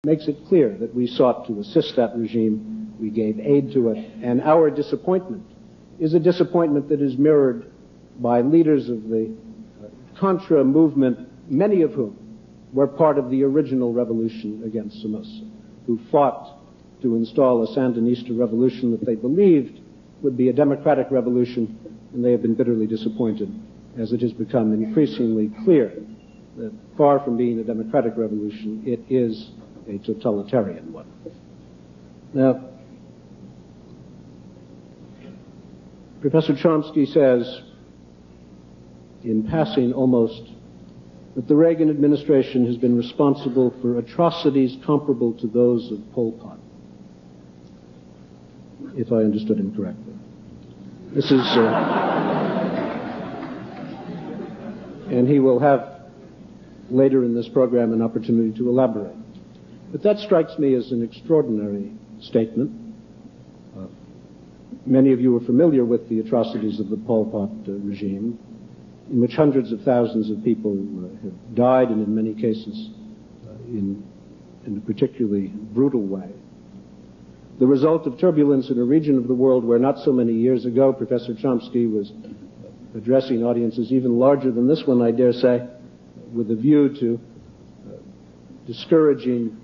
makes it clear that we sought to assist that regime, we gave aid to it, and our disappointment is a disappointment that is mirrored by leaders of the Contra movement, many of whom were part of the original revolution against Somoza, who fought to install a Sandinista revolution that they believed would be a democratic revolution, and they have been bitterly disappointed as it has become increasingly clear that far from being a democratic revolution, it is a totalitarian one. Now, Professor Chomsky says, in passing almost, that the Reagan administration has been responsible for atrocities comparable to those of Pol Pot, if I understood him correctly. This is, and he will have later in this program an opportunity to elaborate. But that strikes me as an extraordinary statement. Many of you are familiar with the atrocities of the Pol Pot regime, in which hundreds of thousands of people have died, and in many cases in a particularly brutal way. The result of turbulence in a region of the world where not so many years ago Professor Chomsky was addressing audiences even larger than this one, I dare say, with a view to discouraging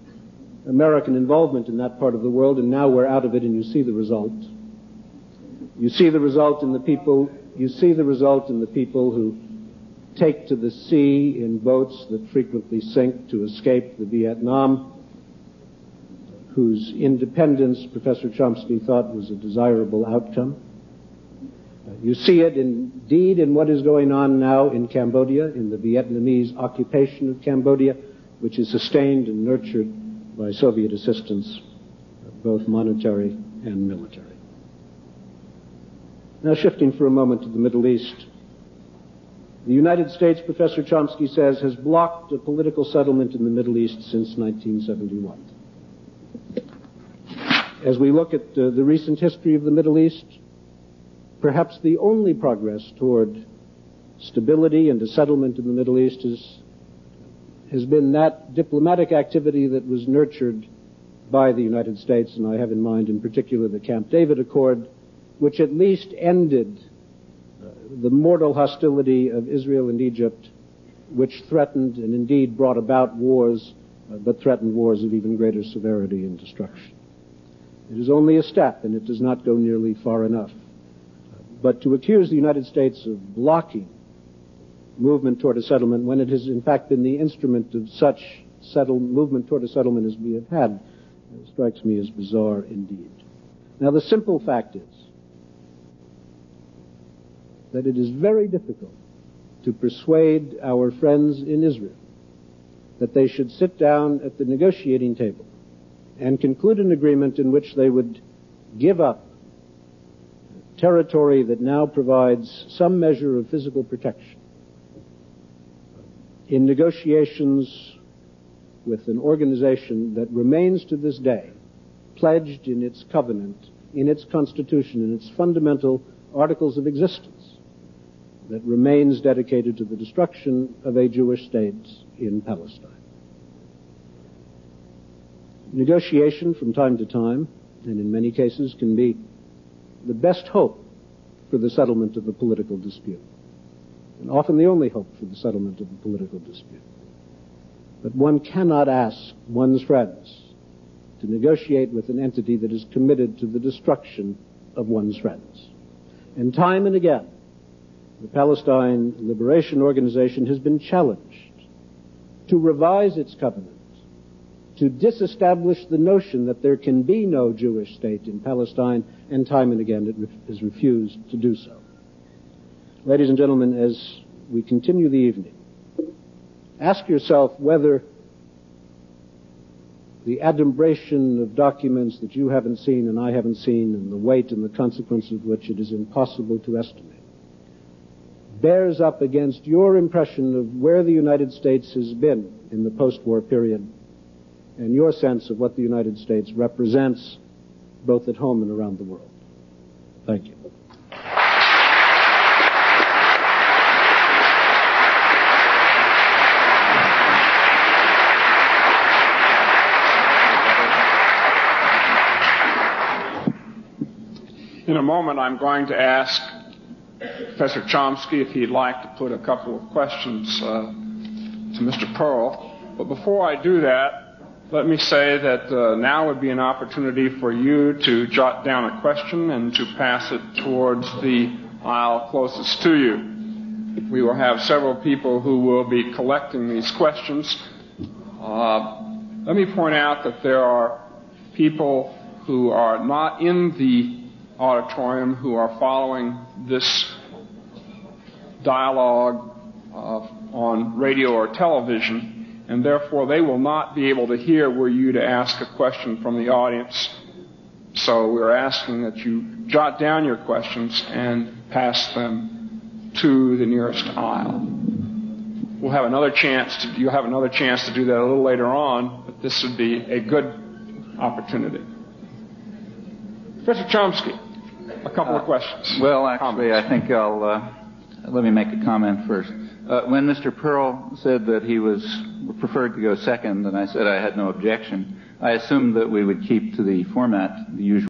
American involvement in that part of the world, and now we're out of it, and you see the result. You see the result in the people who take to the sea in boats that frequently sink to escape the Vietnam, whose independence Professor Chomsky thought was a desirable outcome. You see it indeed in what is going on now in Cambodia, in the Vietnamese occupation of Cambodia, which is sustained and nurtured by Soviet assistance, both monetary and military. Now, shifting for a moment to the Middle East. The United States, Professor Chomsky says, has blocked a political settlement in the Middle East since 1971. As we look at the recent history of the Middle East, perhaps the only progress toward stability and a settlement in the Middle East has been that diplomatic activity that was nurtured by the United States, and I have in mind in particular the Camp David Accord, which at least ended the mortal hostility of Israel and Egypt, which threatened and indeed brought about wars, but threatened wars of even greater severity and destruction. It is only a step, and it does not go nearly far enough. But to accuse the United States of blocking movement toward a settlement when it has in fact been the instrument of such movement toward a settlement as we have had strikes me as bizarre indeed. Now, the simple fact is that it is very difficult to persuade our friends in Israel that they should sit down at the negotiating table and conclude an agreement in which they would give up territory that now provides some measure of physical protection in negotiations with an organization that remains to this day pledged in its covenant, in its constitution, in its fundamental articles of existence, that remains dedicated to the destruction of a Jewish state in Palestine. Negotiation from time to time, and in many cases, can be the best hope for the settlement of a political dispute, and often the only hope for the settlement of a political dispute. But one cannot ask one's friends to negotiate with an entity that is committed to the destruction of one's friends. And time and again, the Palestine Liberation Organization has been challenged to revise its covenant, to disestablish the notion that there can be no Jewish state in Palestine, and time and again it has refused to do so. Ladies and gentlemen, as we continue the evening, ask yourself whether the adumbration of documents that you haven't seen and I haven't seen, and the weight and the consequence of which it is impossible to estimate, bears up against your impression of where the United States has been in the post-war period and your sense of what the United States represents both at home and around the world. Thank you. In a moment, I'm going to ask Professor Chomsky if he'd like to put a couple of questions to Mr. Perle. But before I do that, let me say that now would be an opportunity for you to jot down a question and to pass it towards the aisle closest to you. We will have several people who will be collecting these questions. Let me point out that there are people who are not in the auditorium who are following this dialogue on radio or television, and therefore they will not be able to hear were you to ask a question from the audience. So we're asking that you jot down your questions and pass them to the nearest aisle. You'll have another chance to do that a little later on, but this would be a good opportunity. Professor Chomsky, a couple of questions. Well, actually, I think let me make a comment first. When Mr. Perle said that he preferred to go second, and I said I had no objection, I assumed that we would keep to the format, the usual